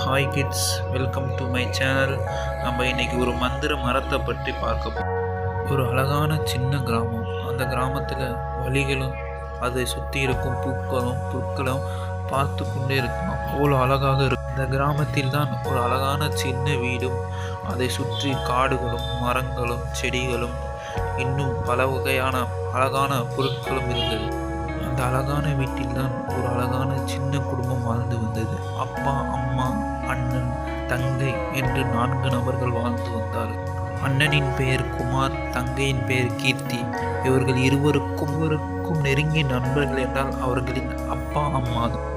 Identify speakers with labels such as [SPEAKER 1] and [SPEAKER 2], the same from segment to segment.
[SPEAKER 1] Hi kids, welcome to my channel. நம்ம இன்னைக்கு ஒரு மந்திர மரத்தை பற்றி பார்க்க போகிறோம். ஒரு அழகான சின்ன கிராமம். அந்த கிராமத்தில் வழிகளும் அதை சுற்றி இருக்கும் பூக்களும் புற்களும் பார்த்து கொண்டே இருக்கணும். அவ்வளோ அழகாக இருக்கும். இந்த கிராமத்தில் தான் ஒரு அழகான சின்ன வீடும், அதை சுற்றி காடுகளும் மரங்களும் செடிகளும் இன்னும் பல வகையான அழகான பொருட்களும் இருந்தது. அந்த அழகான வீட்டில் தான் ஒரு அழகான சின்ன குடும்பம் வாழ்ந்து வந்தது. அப்பா, அம்மா, அண்ணன், தங்கை என்று 4 நபர்கள் வாழ்ந்து வந்தார்கள். அண்ணனின் பெயர் குமார், தங்கையின் பெயர் கீர்த்தி. இவர்கள் இருவருக்கும் நெருங்கிய நண்பர்கள் என்றால் அவர்களின் அப்பா, அம்மா தான்.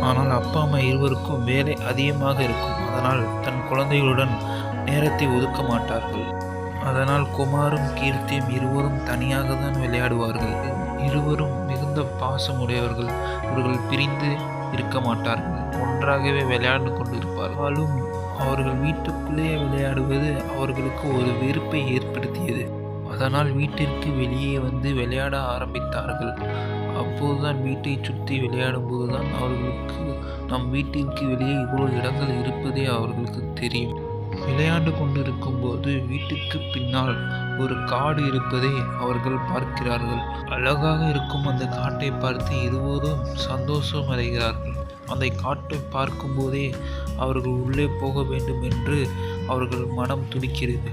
[SPEAKER 1] ஆனால் அப்பா, அம்மா இருவருக்கும் வேலை அதிகமாக இருக்கும். அதனால் தன் குழந்தைகளுடன் நேரத்தை ஒதுக்க மாட்டார்கள். அதனால் குமாரும் கீர்த்தியும் இருவரும் தனியாக தான் விளையாடுவார்கள். இருவரும் மிகுந்த பாசமுடையவர்கள். இவர்கள் பிரிந்து இருக்க மாட்டார்கள். ஒன்றாகவே விளையாண்டு கொண்டு இருப்பார்களும். அவர்கள் வீட்டுக்குள்ளேயே விளையாடுவது அவர்களுக்கு ஒரு வெறுப்பை ஏற்படுத்தியது. அதனால் வீட்டிற்கு வெளியே வந்து விளையாட ஆரம்பித்தார்கள். அப்போதுதான் வீட்டை சுற்றி விளையாடும் போதுதான் அவர்களுக்கு நம் வீட்டிற்கு வெளியே இவ்வளோ இடங்கள் இருப்பதே அவர்களுக்கு தெரியும். விளையாண்டு கொண்டிருக்கும் போது வீட்டுக்கு பின்னால் ஒரு காடு இருப்பதை அவர்கள் பார்க்கிறார்கள். அழகாக இருக்கும் அந்த காட்டை பார்த்து இருவரும் சந்தோஷம் அடைகிறார்கள். அந்த காட்டை பார்க்கும் போதே அவர்கள் உள்ளே போக வேண்டும் என்று அவர்கள் மனம் துடிக்கிறது.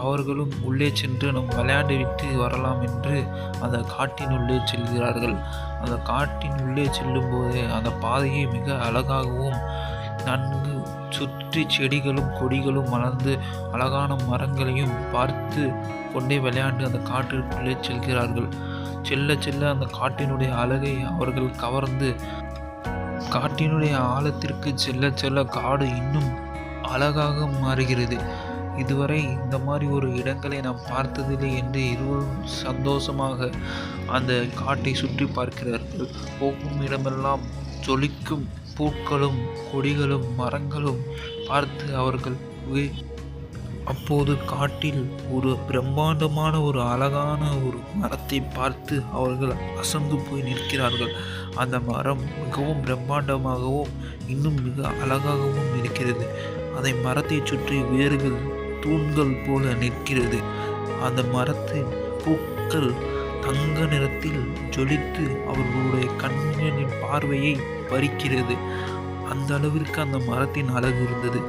[SPEAKER 1] அவர்களும் உள்ளே சென்று நம் விளையாண்டு விட்டு வரலாம் என்று அந்த காட்டின் உள்ளே செல்கிறார்கள். அந்த காட்டின் உள்ளே செல்லும் போதே அந்த பாதையை மிக அழகாகவும் நன்கு சுற்றி செடிகளும் கொடிகளும் வளர்ந்து அழகான மரங்களையும் பார்த்து கொண்டே விளையாண்டு அந்த காட்டிற்குள்ளே செல்கிறார்கள். செல்ல செல்ல அந்த காட்டினுடைய அழகை அவர்கள் கவர்ந்து காட்டினுடைய ஆழத்திற்கு செல்ல செல்ல காடு இன்னும் அழகாக மாறுகிறது. இதுவரை இந்த மாதிரி ஒரு இடங்களை நாம் பார்த்ததில்லை என்று இருவரும் சந்தோஷமாக அந்த காட்டை சுற்றி பார்க்கிறார்கள். போகும் இடமெல்லாம் ஜொலிக்கும் பூக்களும் கொடிகளும் மரங்களும் பார்த்து அவர்கள் அப்போது காட்டில் ஒரு பிரம்மாண்டமான ஒரு அழகான ஒரு மரத்தை பார்த்து அவர்கள் அசந்து போய் நிற்கிறார்கள். அந்த மரம் மிகவும் பிரம்மாண்டமாகவும் இன்னும் மிக அழகாகவும் இருக்கிறது. அதை மரத்தை சுற்றி வேர்கள் தூண்கள் போல நிற்கிறது. அந்த மரத்தின் பூக்கள் தங்க நிறத்தில் ஜொலித்து அவர்களுடைய கண்களின் பார்வையை பறிக்கிறது. அந்த அளவிற்கு அந்த மரத்தின் அழகு இருந்தது.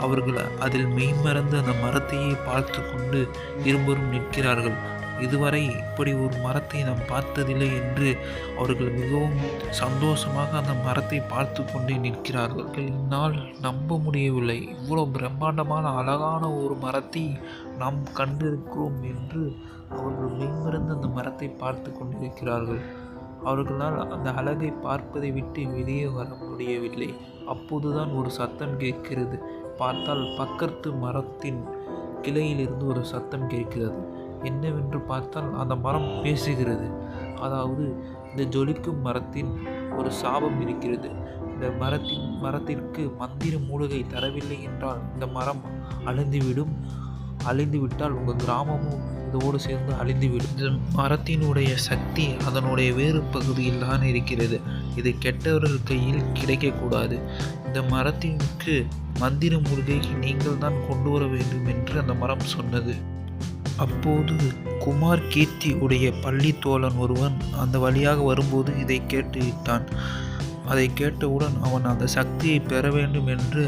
[SPEAKER 1] அவர்கள் அதில் மெய்மறந்து அந்த மரத்தையே பார்த்து கொண்டு இருவரும் நிற்கிறார்கள். இதுவரை இப்படி ஒரு மரத்தை நாம் பார்த்ததில்லை என்று அவர்கள் மிகவும் சந்தோஷமாக அந்த மரத்தை பார்த்து கொண்டே நிற்கிறார்கள். என்னால் நம்ப முடியவில்லை, இவ்வளோ பிரம்மாண்டமான அழகான ஒரு மரத்தை நாம் கண்டிருக்கிறோம் என்று அவர்கள் மெய்மறந்து அந்த மரத்தை பார்த்து கொண்டிருக்கிறார்கள். அவர்களால் அந்த அழகை பார்ப்பதை விட்டு வெளியே வர முடியவில்லை. அப்போதுதான் ஒரு சத்தம் கேட்கிறது. பார்த்தால் பக்கத்து மரத்தின் கிளையிலிருந்து ஒரு சத்தம் கேட்கிறது. என்னவென்று பார்த்தால் அந்த மரம் பேசுகிறது. அதாவது இந்த ஜொலிக்கும் மரத்தின் ஒரு சாபம் இருக்கிறது. இந்த மரத்திற்கு மந்திர மூலிகை தரவில்லை என்றால் இந்த மரம் அழிந்துவிட்டால் உங்கள் கிராமமும் இதோடு சேர்ந்து அழிந்துவிடும். இந்த மரத்தினுடைய சக்தி அதனுடைய வேறு பகுதியில் தான் இருக்கிறது. இது கெட்டவர்கள் கையில் கிடைக்கக்கூடாது. இந்த மரத்திற்கு மந்திர மூலிகை நீங்கள் தான் கொண்டு வர வேண்டும் என்று அந்த மரம் சொன்னது. அப்போது குமார் கீர்த்தி உடைய பள்ளி தோழன் ஒருவன் அந்த வழியாக வரும்போது இதை கேட்டு விட்டான். அதை கேட்டவுடன் அவன் அந்த சக்தியை பெற வேண்டும் என்று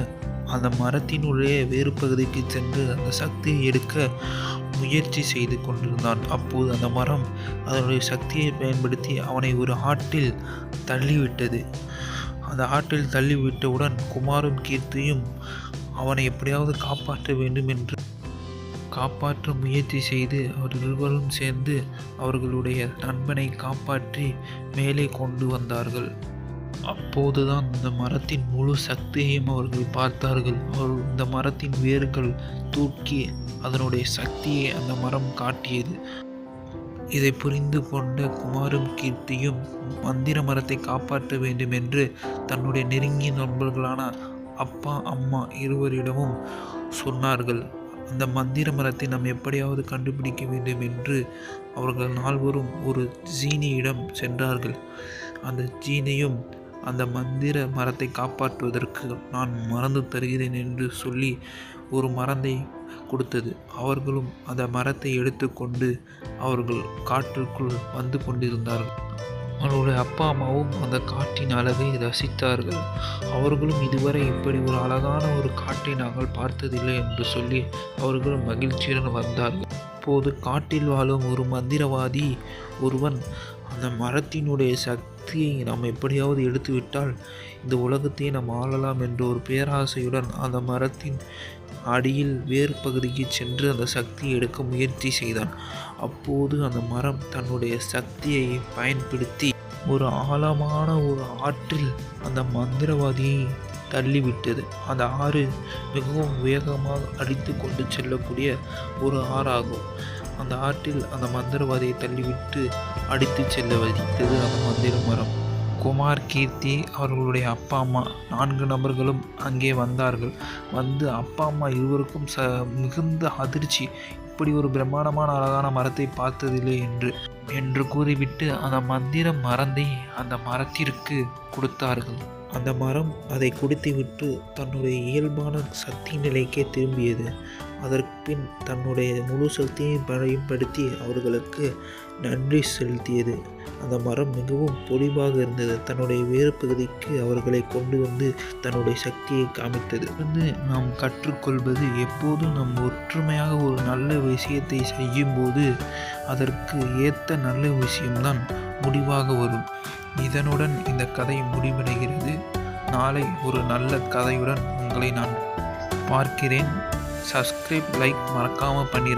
[SPEAKER 1] அந்த மரத்தினுடைய வேறு பகுதிக்கு சென்று அந்த சக்தியை எடுக்க முயற்சி செய்து கொண்டிருந்தான். அப்போது அந்த மரம் அதனுடைய சக்தியை பயன்படுத்தி அவனை ஒரு ஆற்றில் தள்ளிவிட்டது. அந்த ஆற்றில் தள்ளிவிட்டவுடன் குமாரும் கீர்த்தியும் அவனை எப்படியாவது காப்பாற்ற வேண்டும் என்று காப்பாற்ற முயற்சி செய்து அவர்களும் சேர்ந்து அவர்களுடைய நண்பனை காப்பாற்றி மேலே கொண்டு வந்தார்கள். அப்போதுதான் இந்த மரத்தின் முழு சக்தியையும் அவர்கள் பார்த்தார்கள். இந்த மரத்தின் வேர்கள் தூக்கி அதனுடைய சக்தியை அந்த மரம் காட்டியது. இதை புரிந்து கொண்ட குமாரும் கீர்த்தியும் மந்திர மரத்தை காப்பாற்ற வேண்டும் என்று தன்னுடைய நெருங்கிய நண்பர்களான அப்பா, அம்மா இருவரிடமும் சொன்னார்கள். அந்த மந்திர மரத்தை நாம் எப்படியாவது கண்டுபிடிக்க வேண்டும் என்று அவர்கள் 4வரும் ஒரு ஜீனியிடம் சென்றார்கள். அந்த ஜீனியும் அந்த மந்திர மரத்தை காப்பாற்றுவதற்கு நான் மருந்து தருகிறேன் என்று சொல்லி ஒரு மரத்தை கொடுத்தது. அவர்களும் அந்த மரத்தை எடுத்துக்கொண்டு அவர்கள் காற்றுக்குள் வந்து கொண்டிருந்தார்கள். அவர்களுடைய அப்பா அம்மாவும் அந்த காட்டின் அழகை ரசித்தார்கள். அவர்களும் இதுவரை இப்படி ஒரு அழகான ஒரு காட்டை நாங்கள் பார்த்ததில்லை என்று சொல்லி அவர்களும் மகிழ்ச்சியுடன் வந்தார்கள். அப்போது காட்டில் வாழும் ஒரு மந்திரவாதி ஒருவன் அந்த மரத்தினுடைய சக்தியை நாம் எப்படியாவது எடுத்துவிட்டால் இந்த உலகத்தை நாம் ஆளலாம் என்ற ஒரு பேராசையுடன் அந்த மரத்தின் அடியில் வேறு பகுதிக்கு சென்று அந்த சக்தியை எடுக்க முயற்சி செய்தான். அப்போது அந்த மரம் தன்னுடைய சக்தியை பயன்படுத்தி ஒரு ஆழமான ஒரு ஆற்றில் அந்த மந்திரவாதியை தள்ளிவிட்டது. அந்த ஆறு மிகவும் வேகமாக அடித்து கொண்டு செல்லக்கூடிய ஒரு ஆறாகும். அந்த ஆற்றில் அந்த மந்திரவாதியை தள்ளிவிட்டு அடித்து செல்ல வைத்தது அந்த மந்திர மரம். குமார், கீர்த்தி அவர்களுடைய அப்பா அம்மா 4 நபர்களும் அங்கே வந்தார்கள். வந்து அப்பா அம்மா இருவருக்கும் மிகுந்த அதிர்ச்சி. இப்படி ஒரு பிரம்மாண்டமான அழகான மரத்தை பார்த்ததில்லை என்று கூறிவிட்டு அந்த மந்திர மரத்தை அந்த மரத்திற்கு கொடுத்தார்கள். அந்த மரம் அதை குடித்துவிட்டு தன்னுடைய இயல்பான சக்தி நிலைக்கே திரும்பியது. அதற்கு பின் தன்னுடைய முழு சக்தியை பயன்படுத்தி அவர்களுக்கு நன்றி செலுத்தியது. அந்த மரம் மிகவும் பொலிவாக இருந்தது. தன்னுடைய வேறு பகுதிக்கு அவர்களை கொண்டு வந்து தன்னுடைய சக்தியை காமித்தது. நாம் கற்றுக்கொள்வது எப்போதும் நம் ஒற்றுமையாக ஒரு நல்ல விஷயத்தை செய்யும்போது அதற்கு ஏற்ற நல்ல விஷயம்தான் முடிவாக வரும். இதனுடன் இந்த கதை முடிவடைகிறது. நாளை ஒரு நல்ல கதையுடன் உங்களை நான் பார்க்கிறேன். சப்ஸ்கிரைப், லைக் மறக்காமல் பண்ணிடுங்க.